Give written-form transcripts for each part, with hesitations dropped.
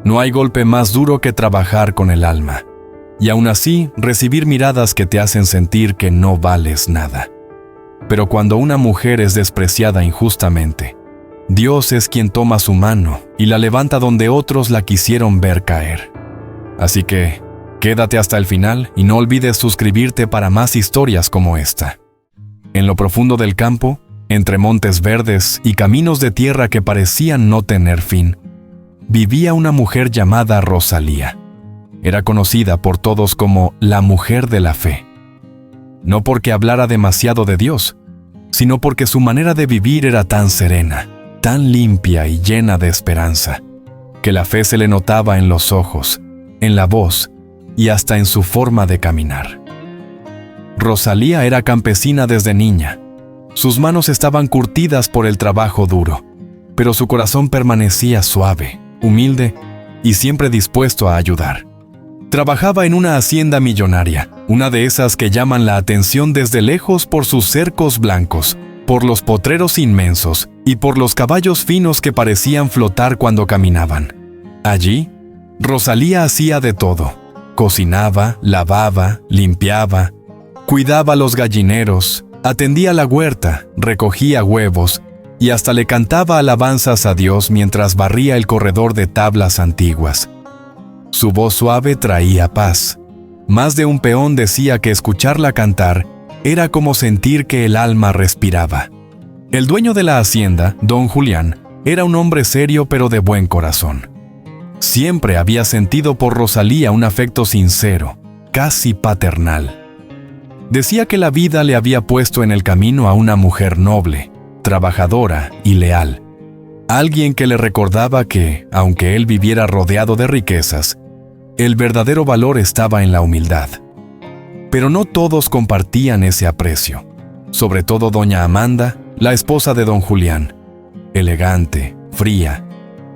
No hay golpe más duro que trabajar con el alma, y aún así recibir miradas que te hacen sentir que no vales nada. Pero cuando una mujer es despreciada injustamente, Dios es quien toma su mano y la levanta donde otros la quisieron ver caer. Así que, quédate hasta el final y no olvides suscribirte para más historias como esta. En lo profundo del campo, entre montes verdes y caminos de tierra que parecían no tener fin, vivía una mujer llamada Rosalía. Era conocida por todos como la mujer de la fe. No porque hablara demasiado de Dios, sino porque su manera de vivir era tan serena, tan limpia y llena de esperanza, que la fe se le notaba en los ojos, en la voz y hasta en su forma de caminar. Rosalía era campesina desde niña. Sus manos estaban curtidas por el trabajo duro, pero su corazón permanecía suave, humilde y siempre dispuesto a ayudar. Trabajaba en una hacienda millonaria, una de esas que llaman la atención desde lejos por sus cercos blancos, por los potreros inmensos y por los caballos finos que parecían flotar cuando caminaban. Allí, Rosalía hacía de todo. Cocinaba, lavaba, limpiaba, cuidaba los gallineros, atendía la huerta, recogía huevos y hasta le cantaba alabanzas a Dios mientras barría el corredor de tablas antiguas. Su voz suave traía paz. Más de un peón decía que escucharla cantar era como sentir que el alma respiraba. El dueño de la hacienda, don Julián, era un hombre serio pero de buen corazón. Siempre había sentido por Rosalía un afecto sincero, casi paternal. Decía que la vida le había puesto en el camino a una mujer noble, trabajadora y leal. Alguien que le recordaba que, aunque él viviera rodeado de riquezas, el verdadero valor estaba en la humildad. Pero no todos compartían ese aprecio, sobre todo doña Amanda, la esposa de don Julián, elegante, fría,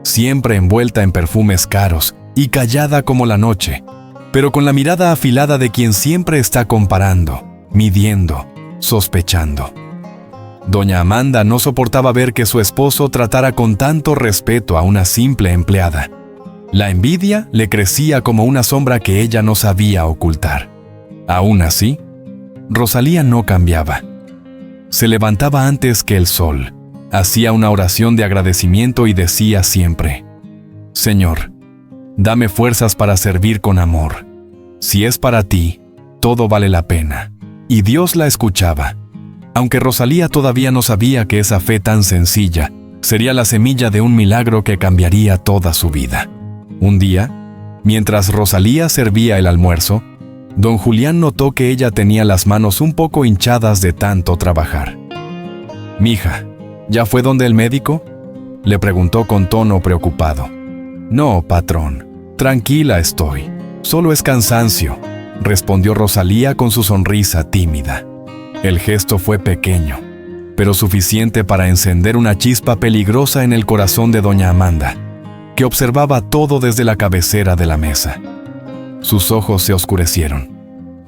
siempre envuelta en perfumes caros y callada como la noche, pero con la mirada afilada de quien siempre está comparando, midiendo, sospechando. Doña Amanda no soportaba ver que su esposo tratara con tanto respeto a una simple empleada. La envidia le crecía como una sombra que ella no sabía ocultar. Aún así, Rosalía no cambiaba. Se levantaba antes que el sol, hacía una oración de agradecimiento y decía siempre: «Señor, dame fuerzas para servir con amor. Si es para ti, todo vale la pena». Y Dios la escuchaba. Aunque Rosalía todavía no sabía que esa fe tan sencilla sería la semilla de un milagro que cambiaría toda su vida. Un día, mientras Rosalía servía el almuerzo, don Julián notó que ella tenía las manos un poco hinchadas de tanto trabajar. «Mija, ¿ya fue donde el médico?», le preguntó con tono preocupado. «No, patrón, tranquila estoy, solo es cansancio», respondió Rosalía con su sonrisa tímida. El gesto fue pequeño, pero suficiente para encender una chispa peligrosa en el corazón de doña Amanda, que observaba todo desde la cabecera de la mesa. Sus ojos se oscurecieron,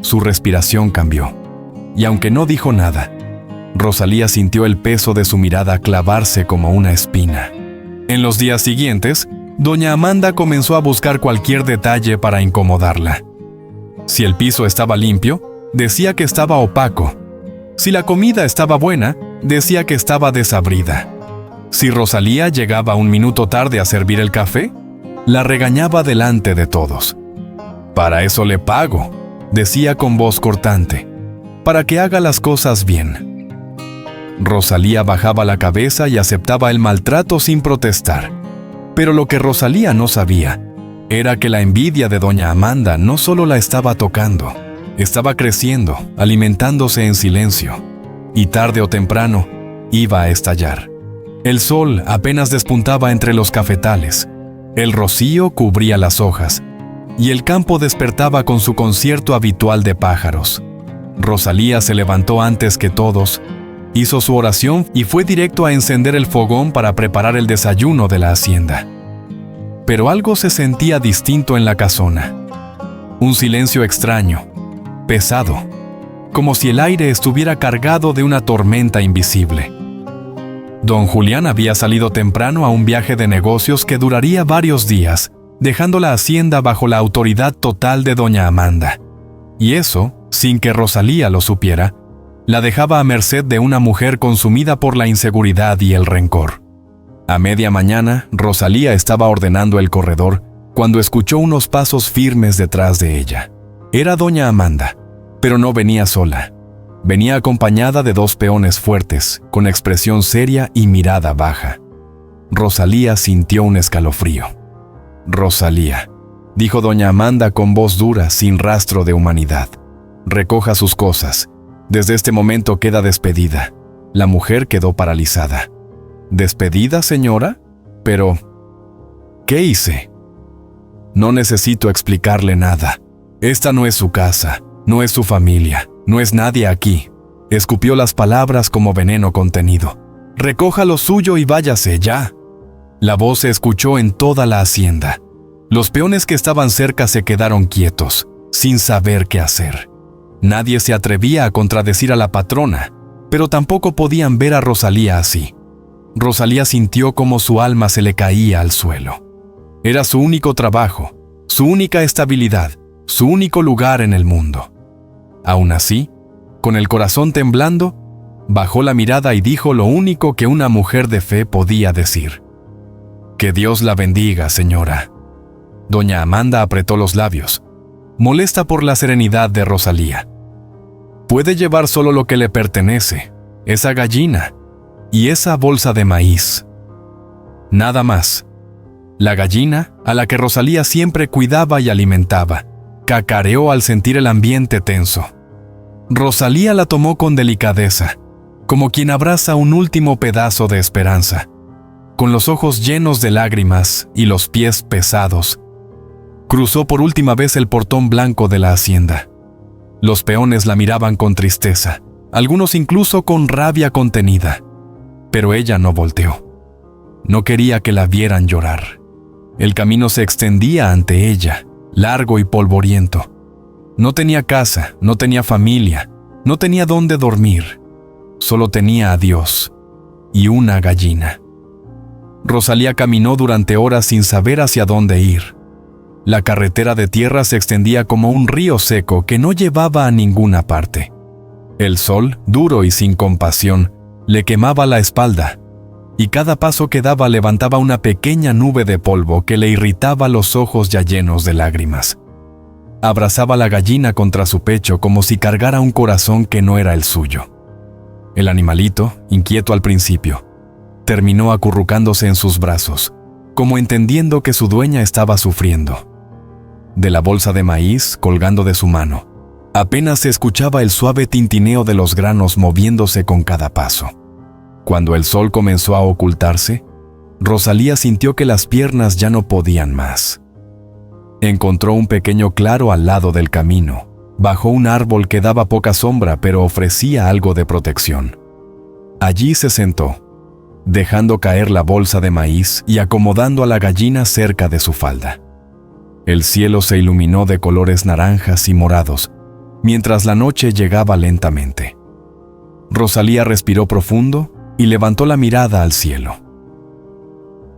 su respiración cambió, y aunque no dijo nada, Rosalía sintió el peso de su mirada clavarse como una espina. En los días siguientes, doña Amanda comenzó a buscar cualquier detalle para incomodarla. Si el piso estaba limpio, decía que estaba opaco. Si la comida estaba buena, decía que estaba desabrida. Si Rosalía llegaba un minuto tarde a servir el café, la regañaba delante de todos. «Para eso le pago», decía con voz cortante, «para que haga las cosas bien». Rosalía bajaba la cabeza y aceptaba el maltrato sin protestar. Pero lo que Rosalía no sabía era que la envidia de doña Amanda no solo la estaba tocando, estaba creciendo, alimentándose en silencio, y tarde o temprano iba a estallar. El sol apenas despuntaba entre los cafetales, el rocío cubría las hojas, y el campo despertaba con su concierto habitual de pájaros. Rosalía se levantó antes que todos, hizo su oración y fue directo a encender el fogón para preparar el desayuno de la hacienda. Pero algo se sentía distinto en la casona. Un silencio extraño, pesado, como si el aire estuviera cargado de una tormenta invisible. Don Julián había salido temprano a un viaje de negocios que duraría varios días, dejando la hacienda bajo la autoridad total de doña Amanda. Y eso, sin que Rosalía lo supiera, la dejaba a merced de una mujer consumida por la inseguridad y el rencor. A media mañana, Rosalía estaba ordenando el corredor cuando escuchó unos pasos firmes detrás de ella. Era doña Amanda, pero no venía sola. Venía acompañada de 2 peones fuertes, con expresión seria y mirada baja. Rosalía sintió un escalofrío. «Rosalía», dijo doña Amanda con voz dura, sin rastro de humanidad. «Recoja sus cosas. Desde este momento queda despedida». La mujer quedó paralizada. «¿Despedida, señora? Pero, ¿qué hice?» «No necesito explicarle nada. Esta no es su casa, no es su familia, no es nadie aquí». Escupió las palabras como veneno contenido. «Recoja lo suyo y váyase, ya». La voz se escuchó en toda la hacienda. Los peones que estaban cerca se quedaron quietos, sin saber qué hacer. Nadie se atrevía a contradecir a la patrona, pero tampoco podían ver a Rosalía así. Rosalía sintió como su alma se le caía al suelo. Era su único trabajo, su única estabilidad, su único lugar en el mundo. Aún así, con el corazón temblando, bajó la mirada y dijo lo único que una mujer de fe podía decir: «Que Dios la bendiga, señora». Doña Amanda apretó los labios, molesta por la serenidad de Rosalía. «Puede llevar solo lo que le pertenece, esa gallina y esa bolsa de maíz. Nada más». La gallina, a la que Rosalía siempre cuidaba y alimentaba, cacareó al sentir el ambiente tenso. Rosalía la tomó con delicadeza, como quien abraza un último pedazo de esperanza. Con los ojos llenos de lágrimas y los pies pesados, cruzó por última vez el portón blanco de la hacienda. Los peones la miraban con tristeza, algunos incluso con rabia contenida, pero ella no volteó. No quería que la vieran llorar. El camino se extendía ante ella, largo y polvoriento. No tenía casa, no tenía familia, no tenía dónde dormir. Solo tenía a Dios y una gallina. Rosalía caminó durante horas sin saber hacia dónde ir. La carretera de tierra se extendía como un río seco que no llevaba a ninguna parte. El sol, duro y sin compasión, le quemaba la espalda, y cada paso que daba levantaba una pequeña nube de polvo que le irritaba los ojos ya llenos de lágrimas. Abrazaba la gallina contra su pecho como si cargara un corazón que no era el suyo. El animalito, inquieto al principio, terminó acurrucándose en sus brazos, como entendiendo que su dueña estaba sufriendo. De la bolsa de maíz, colgando de su mano, apenas se escuchaba el suave tintineo de los granos moviéndose con cada paso. Cuando el sol comenzó a ocultarse, Rosalía sintió que las piernas ya no podían más. Encontró un pequeño claro al lado del camino, bajo un árbol que daba poca sombra pero ofrecía algo de protección. Allí se sentó, dejando caer la bolsa de maíz y acomodando a la gallina cerca de su falda. El cielo se iluminó de colores naranjas y morados, mientras la noche llegaba lentamente. Rosalía respiró profundo y levantó la mirada al cielo.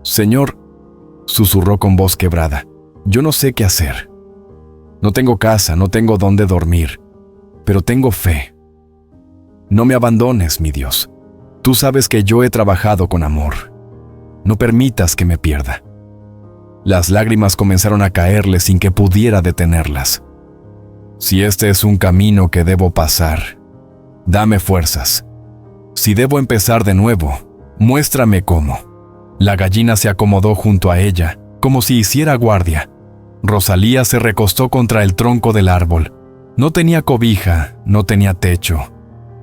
«Señor», susurró con voz quebrada, «yo no sé qué hacer. No tengo casa, no tengo dónde dormir, pero tengo fe. No me abandones, mi Dios. Tú sabes que yo he trabajado con amor. No permitas que me pierda». Las lágrimas comenzaron a caerle sin que pudiera detenerlas. «Si este es un camino que debo pasar, dame fuerzas. Si debo empezar de nuevo, muéstrame cómo». La gallina se acomodó junto a ella, como si hiciera guardia. Rosalía se recostó contra el tronco del árbol. No tenía cobija, no tenía techo.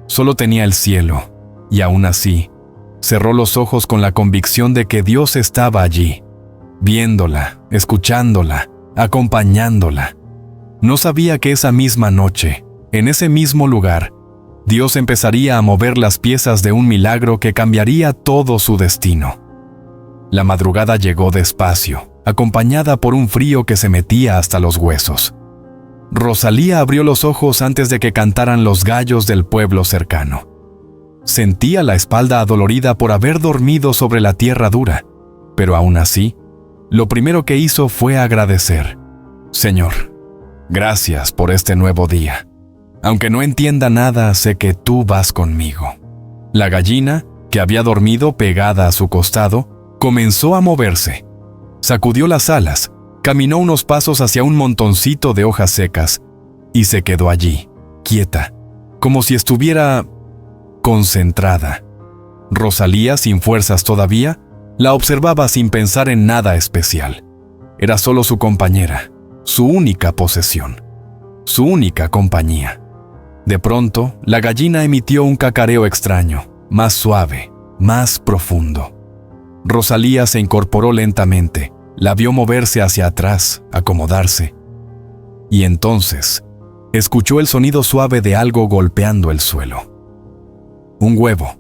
Solo tenía el cielo, y aún así, cerró los ojos con la convicción de que Dios estaba allí, viéndola, escuchándola, acompañándola. No sabía que esa misma noche, en ese mismo lugar, Dios empezaría a mover las piezas de un milagro que cambiaría todo su destino. La madrugada llegó despacio, acompañada por un frío que se metía hasta los huesos. Rosalía abrió los ojos antes de que cantaran los gallos del pueblo cercano. Sentía la espalda adolorida por haber dormido sobre la tierra dura, pero aún así, lo primero que hizo fue agradecer. Señor, gracias por este nuevo día. Aunque no entienda nada, sé que tú vas conmigo. La gallina, que había dormido pegada a su costado, comenzó a moverse. Sacudió las alas, caminó unos pasos hacia un montoncito de hojas secas y se quedó allí, quieta, como si estuviera concentrada. Rosalía, sin fuerzas todavía, la observaba sin pensar en nada especial. Era solo su compañera, su única posesión, su única compañía. De pronto, la gallina emitió un cacareo extraño, más suave, más profundo. Rosalía se incorporó lentamente, la vio moverse hacia atrás, acomodarse. Y entonces, escuchó el sonido suave de algo golpeando el suelo. Un huevo.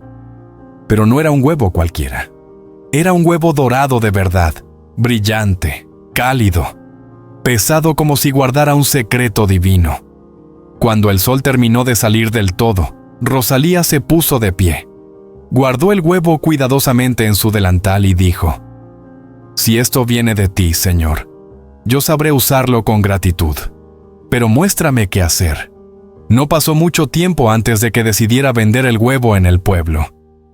Pero no era un huevo cualquiera. Era un huevo dorado de verdad, brillante, cálido, pesado como si guardara un secreto divino. Cuando el sol terminó de salir del todo, Rosalía se puso de pie. Guardó el huevo cuidadosamente en su delantal y dijo: «Si esto viene de ti, Señor, yo sabré usarlo con gratitud. Pero muéstrame qué hacer». No pasó mucho tiempo antes de que decidiera vender el huevo en el pueblo.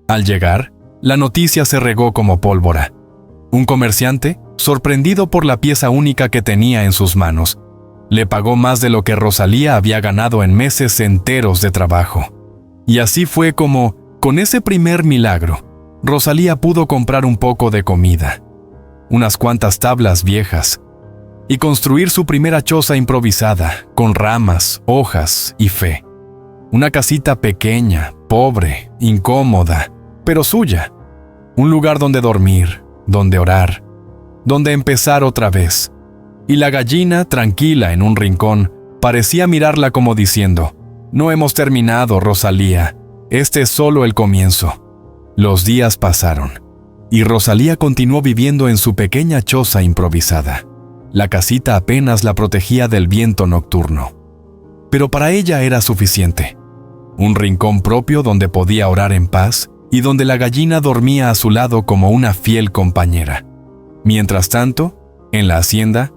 Al llegar, la noticia se regó como pólvora. Un comerciante, sorprendido por la pieza única que tenía en sus manos, le pagó más de lo que Rosalía había ganado en meses enteros de trabajo. Y así fue como, con ese primer milagro, Rosalía pudo comprar un poco de comida, unas cuantas tablas viejas, y construir su primera choza improvisada, con ramas, hojas y fe. Una casita pequeña, pobre, incómoda, pero suya. Un lugar donde dormir, donde orar, donde empezar otra vez. Y la gallina, tranquila en un rincón, parecía mirarla como diciendo: «No hemos terminado, Rosalía. Este es solo el comienzo». Los días pasaron, y Rosalía continuó viviendo en su pequeña choza improvisada. La casita apenas la protegía del viento nocturno. Pero para ella era suficiente. Un rincón propio donde podía orar en paz y donde la gallina dormía a su lado como una fiel compañera. Mientras tanto, en la hacienda,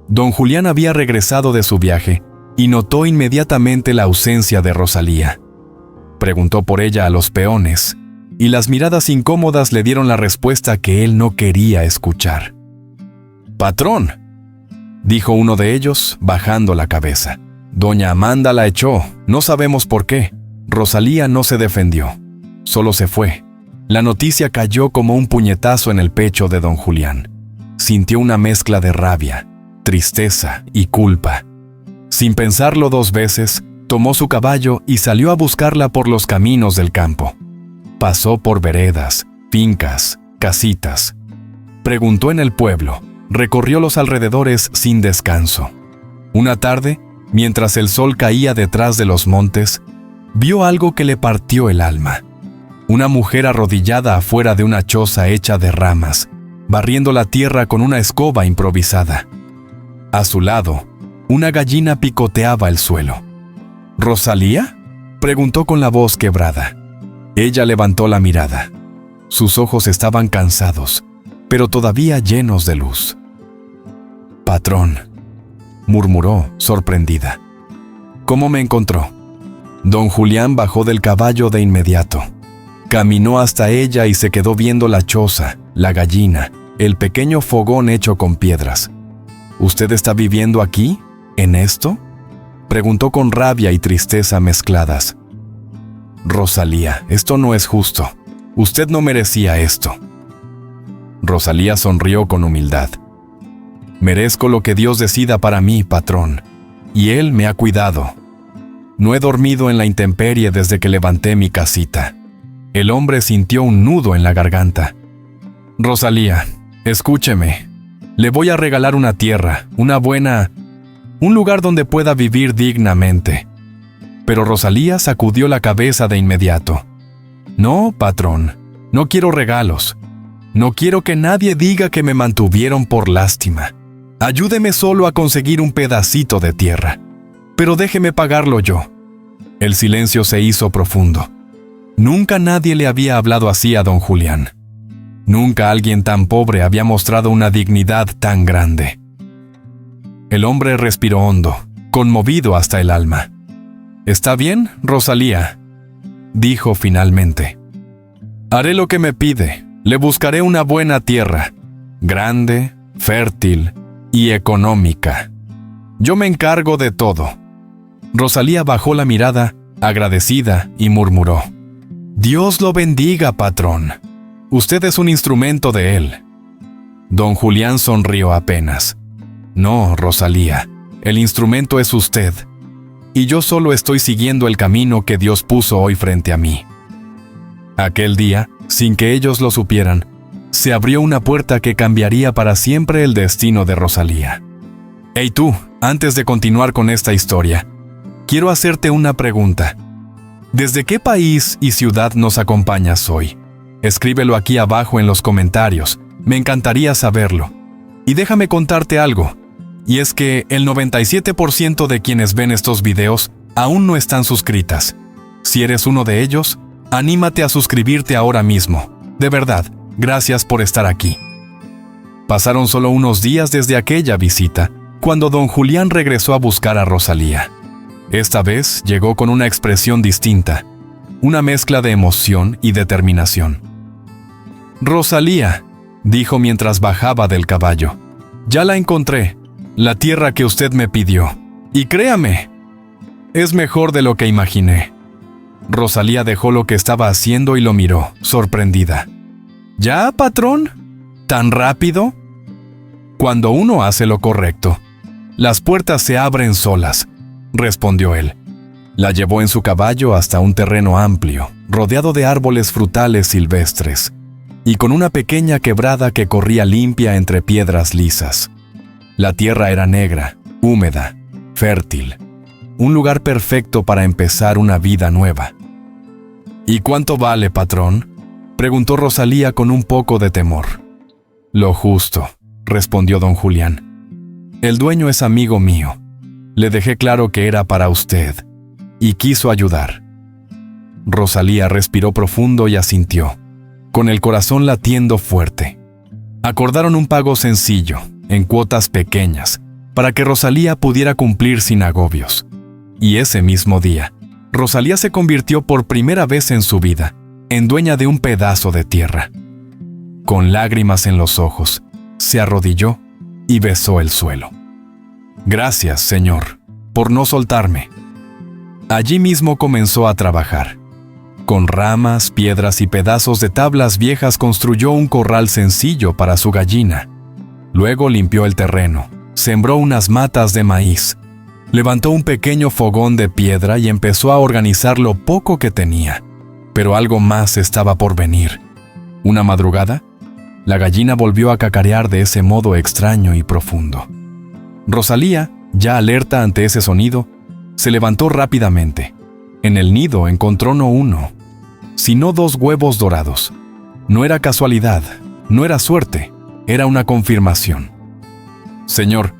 don Julián había regresado de su viaje y notó inmediatamente la ausencia de Rosalía. Preguntó por ella a los peones, y las miradas incómodas le dieron la respuesta que él no quería escuchar. «Patrón», dijo uno de ellos, bajando la cabeza. «Doña Amanda la echó, no sabemos por qué». Rosalía no se defendió, solo se fue. La noticia cayó como un puñetazo en el pecho de don Julián. Sintió una mezcla de rabia, tristeza y culpa. Sin pensarlo dos veces, tomó su caballo y salió a buscarla por los caminos del campo. Pasó por veredas, fincas, casitas. Preguntó en el pueblo, recorrió los alrededores sin descanso. Una tarde, mientras el sol caía detrás de los montes, vio algo que le partió el alma. Una mujer arrodillada afuera de una choza hecha de ramas, barriendo la tierra con una escoba improvisada. A su lado, una gallina picoteaba el suelo. «¿Rosalía?», preguntó con la voz quebrada. Ella levantó la mirada. Sus ojos estaban cansados, pero todavía llenos de luz. «Patrón», murmuró, sorprendida. «¿Cómo me encontró?». Don Julián bajó del caballo de inmediato. Caminó hasta ella y se quedó viendo la choza, la gallina, el pequeño fogón hecho con piedras. «¿Usted está viviendo aquí? ¿En esto?», preguntó con rabia y tristeza mezcladas. «Rosalía, esto no es justo. Usted no merecía esto». Rosalía sonrió con humildad. «Merezco lo que Dios decida para mí, patrón, y Él me ha cuidado. No he dormido en la intemperie desde que levanté mi casita». El hombre sintió un nudo en la garganta. «Rosalía, escúcheme. Le voy a regalar una tierra, un lugar donde pueda vivir dignamente». Pero Rosalía sacudió la cabeza de inmediato. «No, patrón, no quiero regalos. No quiero que nadie diga que me mantuvieron por lástima. Ayúdeme solo a conseguir un pedacito de tierra, pero déjeme pagarlo yo». El silencio se hizo profundo. Nunca nadie le había hablado así a don Julián. Nunca alguien tan pobre había mostrado una dignidad tan grande. El hombre respiró hondo, conmovido hasta el alma. «¿Está bien, Rosalía?», dijo finalmente. «Haré lo que me pide. Le buscaré una buena tierra, grande, fértil y económica. Yo me encargo de todo». Rosalía bajó la mirada, agradecida, y murmuró: «Dios lo bendiga, patrón. Usted es un instrumento de él». Don Julián sonrió apenas. «No, Rosalía, el instrumento es usted, y yo solo estoy siguiendo el camino que Dios puso hoy frente a mí». Aquel día, sin que ellos lo supieran, se abrió una puerta que cambiaría para siempre el destino de Rosalía. «Hey tú, antes de continuar con esta historia, quiero hacerte una pregunta. ¿Desde qué país y ciudad nos acompañas hoy? Escríbelo aquí abajo en los comentarios, me encantaría saberlo. Y déjame contarte algo, y es que el 97% de quienes ven estos videos aún no están suscritas. Si eres uno de ellos, anímate a suscribirte ahora mismo. De verdad, gracias por estar aquí». Pasaron solo unos días desde aquella visita, cuando don Julián regresó a buscar a Rosalía. Esta vez llegó con una expresión distinta, una mezcla de emoción y determinación. «Rosalía», dijo mientras bajaba del caballo, «ya la encontré, la tierra que usted me pidió. Y créame, es mejor de lo que imaginé». Rosalía dejó lo que estaba haciendo y lo miró, sorprendida. «¿Ya, patrón? ¿Tan rápido?». «Cuando uno hace lo correcto, las puertas se abren solas», respondió él. La llevó en su caballo hasta un terreno amplio, rodeado de árboles frutales silvestres, y con una pequeña quebrada que corría limpia entre piedras lisas. La tierra era negra, húmeda, fértil, un lugar perfecto para empezar una vida nueva. «¿Y cuánto vale, patrón?», preguntó Rosalía con un poco de temor. «Lo justo», respondió don Julián. «El dueño es amigo mío. Le dejé claro que era para usted, y quiso ayudar». Rosalía respiró profundo y asintió, con el corazón latiendo fuerte. Acordaron un pago sencillo, en cuotas pequeñas, para que Rosalía pudiera cumplir sin agobios. Y ese mismo día, Rosalía se convirtió por primera vez en su vida en dueña de un pedazo de tierra. Con lágrimas en los ojos, se arrodilló y besó el suelo. «Gracias, Señor, por no soltarme». Allí mismo comenzó a trabajar. Con ramas, piedras y pedazos de tablas viejas construyó un corral sencillo para su gallina. Luego limpió el terreno, sembró unas matas de maíz, levantó un pequeño fogón de piedra y empezó a organizar lo poco que tenía. Pero algo más estaba por venir. Una madrugada, la gallina volvió a cacarear de ese modo extraño y profundo. Rosalía, ya alerta ante ese sonido, se levantó rápidamente. En el nido encontró no uno, sino 2 huevos dorados. No era casualidad, no era suerte, era una confirmación. «Señor»,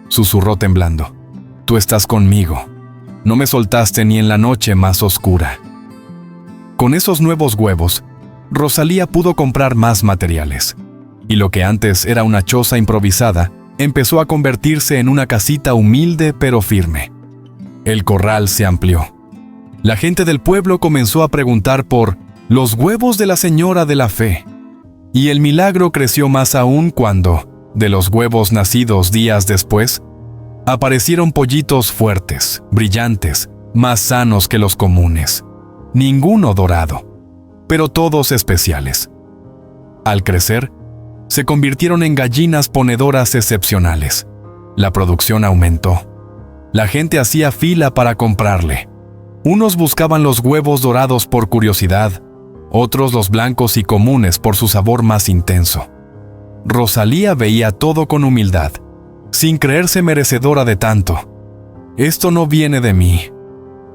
susurró temblando, «tú estás conmigo. No me soltaste ni en la noche más oscura». Con esos nuevos huevos, Rosalía pudo comprar más materiales, y lo que antes era una choza improvisada, empezó a convertirse en una casita humilde pero firme. El corral se amplió. La gente del pueblo comenzó a preguntar por los huevos de la Señora de la Fe. Y el milagro creció más aún cuando, de los huevos nacidos días después, aparecieron pollitos fuertes, brillantes, más sanos que los comunes. Ninguno dorado, pero todos especiales. Al crecer, se convirtieron en gallinas ponedoras excepcionales. La producción aumentó. La gente hacía fila para comprarle. Unos buscaban los huevos dorados por curiosidad, otros los blancos y comunes por su sabor más intenso. Rosalía veía todo con humildad, sin creerse merecedora de tanto. «Esto no viene de mí,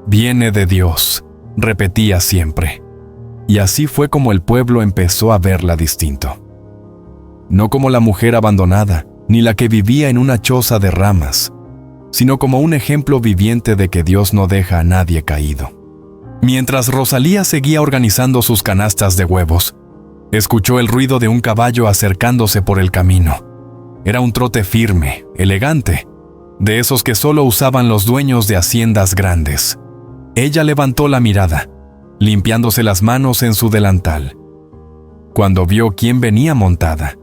viene de Dios», repetía siempre. Y así fue como el pueblo empezó a verla distinto. No como la mujer abandonada, ni la que vivía en una choza de ramas, sino como un ejemplo viviente de que Dios no deja a nadie caído. Mientras Rosalía seguía organizando sus canastas de huevos, Escuchó el ruido de un caballo acercándose por el camino. Era un trote firme, elegante, de esos que solo usaban los dueños de haciendas grandes. Ella levantó la mirada, limpiándose las manos en su delantal. Cuando vio quién venía montada,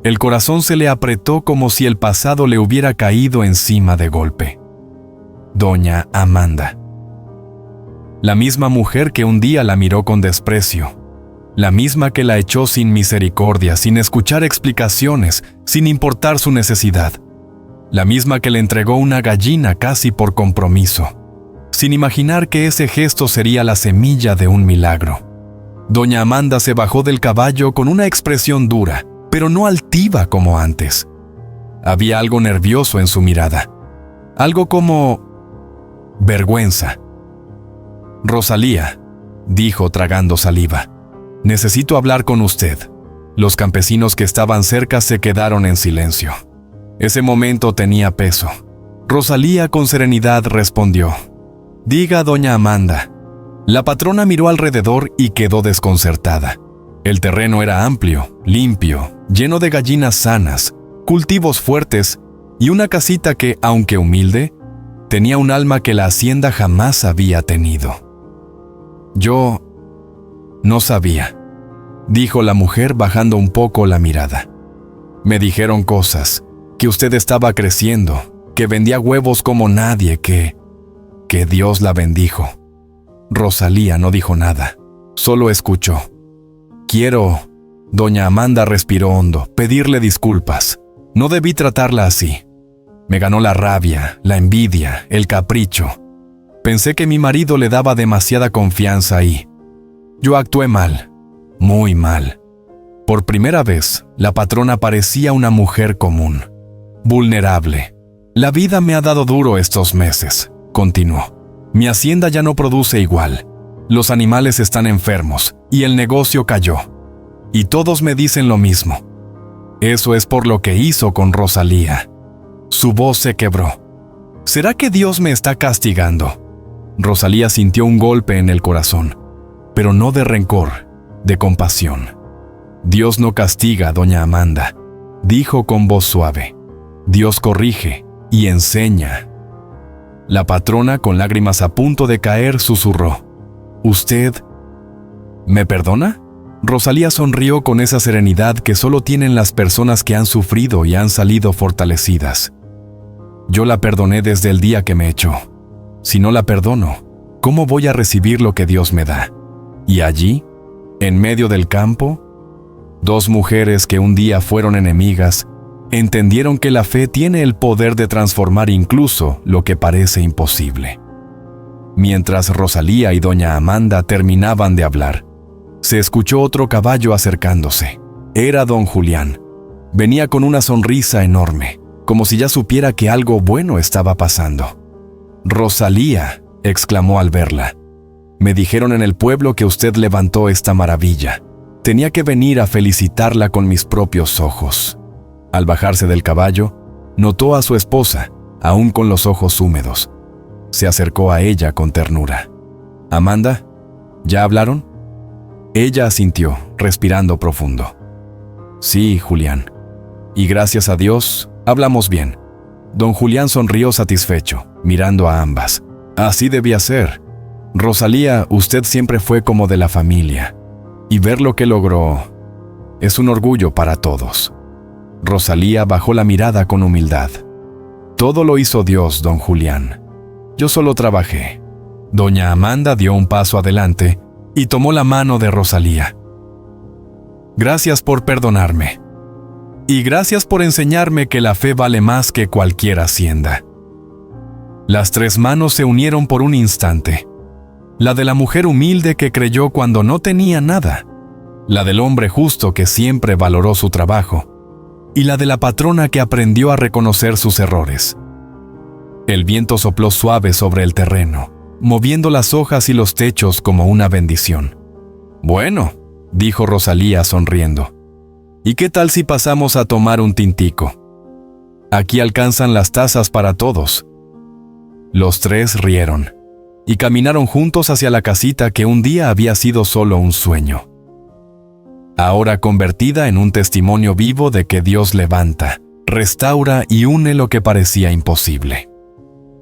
el corazón se le apretó como si el pasado le hubiera caído encima de golpe. Doña Amanda. La misma mujer que un día la miró con desprecio, la misma que la echó sin misericordia, sin escuchar explicaciones, sin importar su necesidad, la misma que le entregó una gallina casi por compromiso, sin imaginar que ese gesto sería la semilla de un milagro. Doña Amanda se bajó del caballo con una expresión dura, pero no altiva como antes. Había algo nervioso en su mirada, algo como vergüenza. «Rosalía», dijo tragando saliva, «necesito hablar con usted». Los campesinos que estaban cerca se quedaron en silencio. Ese momento tenía peso. Rosalía con serenidad respondió: «Diga, doña Amanda». La patrona miró alrededor y quedó desconcertada. El terreno era amplio, limpio, lleno de gallinas sanas, cultivos fuertes y una casita que, aunque humilde, tenía un alma que la hacienda jamás había tenido. «Yo no sabía», dijo la mujer bajando un poco la mirada. «Me dijeron cosas, que usted estaba creciendo, que vendía huevos como nadie, que Dios la bendijo». Rosalía no dijo nada, solo escuchó. «Quiero», doña Amanda respiró hondo, «pedirle disculpas. No debí tratarla así. Me ganó la rabia, la envidia, el capricho. Pensé que mi marido le daba demasiada confianza y yo actué mal, muy mal». Por primera vez, la patrona parecía una mujer común, vulnerable. «La vida me ha dado duro estos meses», continuó. «Mi hacienda ya no produce igual. Los animales están enfermos y el negocio cayó. Y todos me dicen lo mismo. Eso es por lo que hizo con Rosalía». Su voz se quebró. «¿Será que Dios me está castigando?». Rosalía sintió un golpe en el corazón, pero no de rencor, de compasión. «Dios no castiga, doña Amanda», dijo con voz suave. «Dios corrige y enseña». La patrona, con lágrimas a punto de caer, susurró: «¿Usted me perdona?». Rosalía sonrió con esa serenidad que solo tienen las personas que han sufrido y han salido fortalecidas. «Yo la perdoné desde el día que me echó. Si no la perdono, ¿cómo voy a recibir lo que Dios me da?». Y allí, en medio del campo, dos mujeres que un día fueron enemigas entendieron que la fe tiene el poder de transformar incluso lo que parece imposible. Mientras Rosalía y doña Amanda terminaban de hablar, se escuchó otro caballo acercándose. Era don Julián. Venía con una sonrisa enorme, como si ya supiera que algo bueno estaba pasando. «Rosalía», exclamó al verla, «me dijeron en el pueblo que usted levantó esta maravilla. Tenía que venir a felicitarla con mis propios ojos». Al bajarse del caballo, notó a su esposa, aún con los ojos húmedos. Se acercó a ella con ternura. «Amanda, ¿ya hablaron?». Ella asintió, respirando profundo. «Sí, Julián. Y gracias a Dios, hablamos bien». Don Julián sonrió satisfecho, mirando a ambas. «Así debía ser. Rosalía, usted siempre fue como de la familia. Y ver lo que logró es un orgullo para todos». Rosalía bajó la mirada con humildad. «Todo lo hizo Dios, don Julián. Yo solo trabajé». Doña Amanda dio un paso adelante y tomó la mano de Rosalía. «Gracias por perdonarme. Y gracias por enseñarme que la fe vale más que cualquier hacienda». Las tres manos se unieron por un instante. La de la mujer humilde que creyó cuando no tenía nada. La del hombre justo que siempre valoró su trabajo. Y la de la patrona que aprendió a reconocer sus errores. El viento sopló suave sobre el terreno, moviendo las hojas y los techos como una bendición. «Bueno», dijo Rosalía sonriendo, «¿y qué tal si pasamos a tomar un tintico? Aquí alcanzan las tazas para todos». Los tres rieron y caminaron juntos hacia la casita que un día había sido solo un sueño. ahora convertida en un testimonio vivo de que Dios levanta, restaura y une lo que parecía imposible.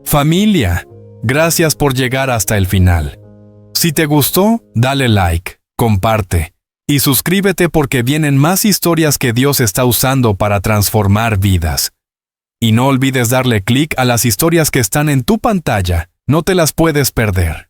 Familia, gracias por llegar hasta el final. Si te gustó, dale like, comparte y suscríbete porque vienen más historias que Dios está usando para transformar vidas. Y no olvides darle clic a las historias que están en tu pantalla, no te las puedes perder.